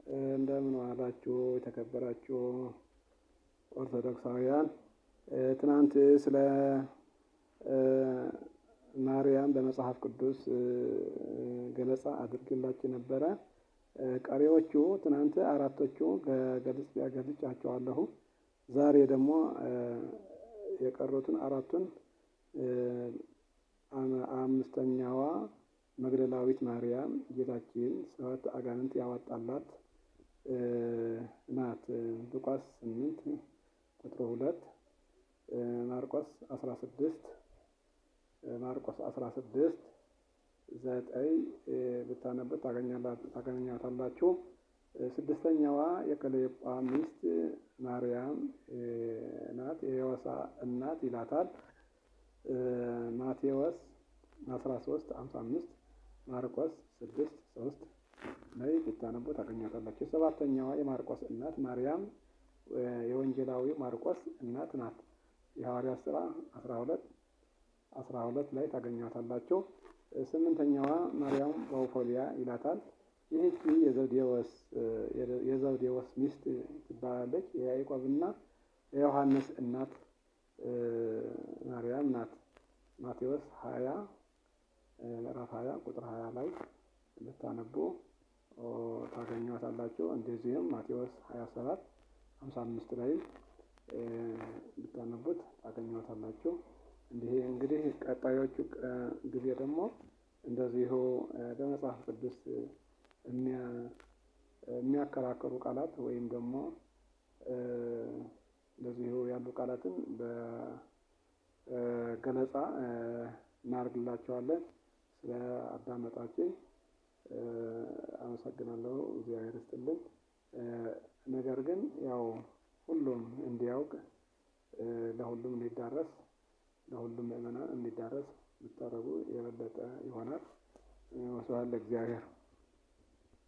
እንደምን ዋላችሁ የተከበራችሁ ኦርቶዶክሳውያን። ትናንት ስለ ማርያም በመጽሐፍ ቅዱስ ገለጻ አድርጌላችሁ ነበረ። ቀሪዎቹ ትናንት አራቶቹ ገልጫቸዋለሁ። ዛሬ ደግሞ የቀሩትን አራቱን አምስተኛዋ መግደላዊት ማርያም ጌታችን 7 አጋንንት ያወጣላት ናት። ሉቃስ 8 ቁጥር 2፣ ማርቆስ 16 9 ብታነቡት ታገኛታላችሁ። ስድስተኛዋ የቀለዮጳ ሚስት ማርያም ናት። የዮሳ እናት ይላታል። ማቴዎስ 13:55፣ ማርቆስ 6:3 ላይ ብታነቡ ታገኛታላችሁ። ሰባተኛዋ የማርቆስ እናት ማርያም የወንጌላዊው ማርቆስ እናት ናት። የሐዋርያት ሥራ 12:12 ላይ ታገኛታላችሁ። ስምንተኛዋ ማርያም ባውፎሊያ ይላታል። ይህቺ የዘብዴዎስ ሚስት ትባላለች። የያዕቆብና የዮሐንስ እናት ማርያም ናት። ማቴዎስ 20 ምዕራፍ 20 ቁጥር 20 ላይ ብታነቡ ታገኟታላችሁ። እንደዚህም ማቴዎስ 27:55 ላይ ብታነቡት ታገኟታላችሁ። እንግዲህ ቀጣዮቹ ጊዜ ደግሞ እንደዚሁ በመጽሐፍ ቅዱስ የሚያከራከሩ ቃላት ወይም ደግሞ እንደዚሁ ያሉ ቃላትን በገለጻ እናደርግላቸዋለን። ስለ አዳመጣችሁ አመሰግናለሁ። እግዚአብሔር ይስጥልን። ነገር ግን ያው ሁሉም እንዲያውቅ ለሁሉም እንዲዳረስ ለሁሉም ምዕመናን እንዲዳረስ ብታደርጉ የበለጠ ይሆናል። ወስብሐት ለእግዚአብሔር።